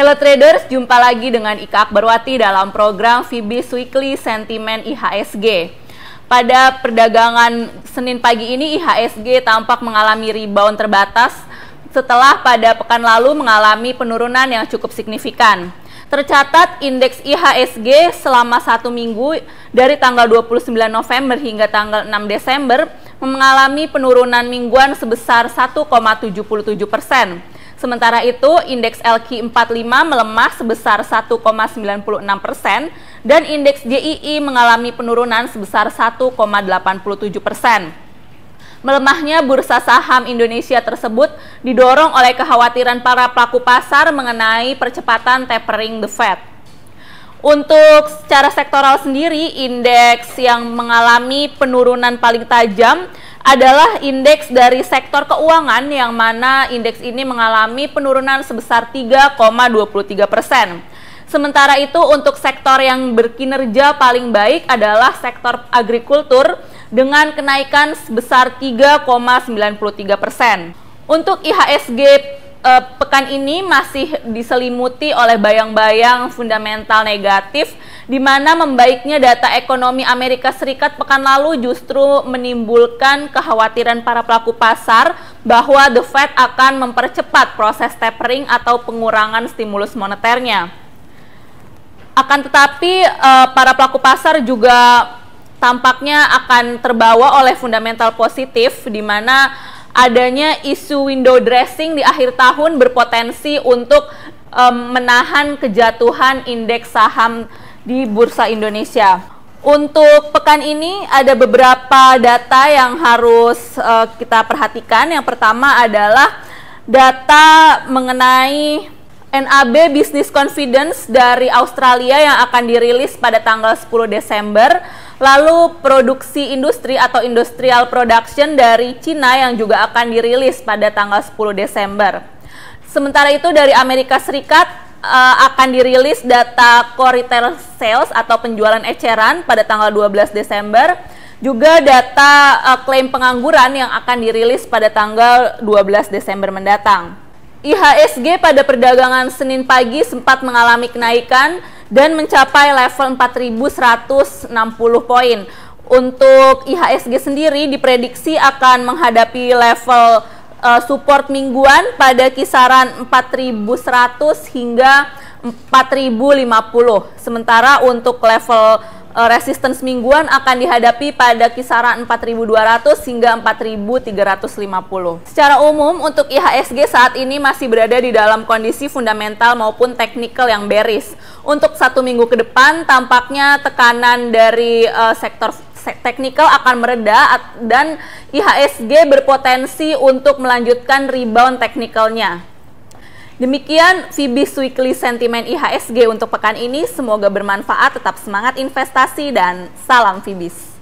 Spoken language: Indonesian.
Halo traders, jumpa lagi dengan Ika Akbarwati dalam program Fibis Weekly Sentiment IHSG. Pada perdagangan Senin pagi ini, IHSG tampak mengalami rebound terbatas setelah pada pekan lalu mengalami penurunan yang cukup signifikan. Tercatat indeks IHSG selama 1 minggu dari tanggal 29 November hingga tanggal 6 Desember mengalami penurunan mingguan sebesar 1,77%. Sementara itu, indeks LQ45 melemah sebesar 1,96% dan indeks JII mengalami penurunan sebesar 1,87%. Melemahnya bursa saham Indonesia tersebut didorong oleh kekhawatiran para pelaku pasar mengenai percepatan tapering the Fed. Untuk secara sektoral sendiri, indeks yang mengalami penurunan paling tajam adalah indeks dari sektor keuangan, yang mana indeks ini mengalami penurunan sebesar 3,23%. Sementara itu, untuk sektor yang berkinerja paling baik adalah sektor agrikultur dengan kenaikan sebesar 3,93%. Untuk IHSG pekan ini masih diselimuti oleh bayang-bayang fundamental negatif, di mana membaiknya data ekonomi Amerika Serikat pekan lalu justru menimbulkan kekhawatiran para pelaku pasar bahwa The Fed akan mempercepat proses tapering atau pengurangan stimulus moneternya. Akan tetapi, para pelaku pasar juga tampaknya akan terbawa oleh fundamental positif, di mana adanya isu window dressing di akhir tahun berpotensi untuk menahan kejatuhan indeks saham di Bursa Indonesia. Untuk pekan ini ada beberapa data yang harus kita perhatikan. Yang pertama adalah data mengenai NAB Business Confidence dari Australia yang akan dirilis pada tanggal 10 Desember. Lalu produksi industri atau industrial production dari Cina yang juga akan dirilis pada tanggal 10 Desember. Sementara itu dari Amerika Serikat akan dirilis data core retail sales atau penjualan eceran pada tanggal 12 Desember. Juga data klaim pengangguran yang akan dirilis pada tanggal 12 Desember mendatang. IHSG pada perdagangan Senin pagi sempat mengalami kenaikan dan mencapai level 4.160 poin. Untuk IHSG sendiri diprediksi akan menghadapi level support mingguan pada kisaran 4.100 hingga 4.050. Sementara untuk level resistance mingguan akan dihadapi pada kisaran 4.200 hingga 4.350. Secara umum untuk IHSG saat ini masih berada di dalam kondisi fundamental maupun teknikal yang bearish. Untuk 1 minggu ke depan tampaknya tekanan dari sektor teknikal akan mereda dan IHSG berpotensi untuk melanjutkan rebound teknikalnya. Demikian Fibis Weekly Sentiment IHSG untuk pekan ini. Semoga bermanfaat, tetap semangat investasi dan salam Fibis.